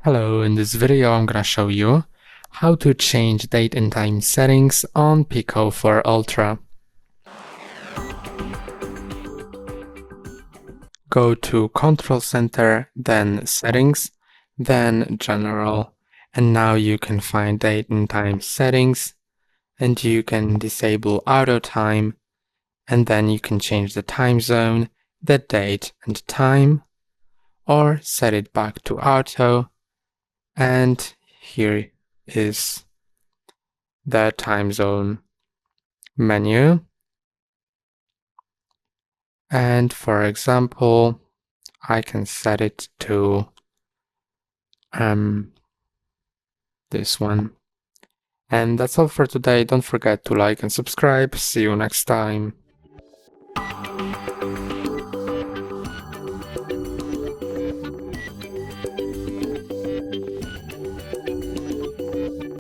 Hello, in this video I'm gonna show you how to change date and time settings on PICO for Ultra. Go to Control Center, then Settings, then General, and now you can find date and time settings, and you can disable auto time, and then you can change the time zone, the date and time, or set it back to auto. And here is the time zone menu. And for example, I can set it to this one. And that's all for today. Don't forget to like and subscribe. See you next time.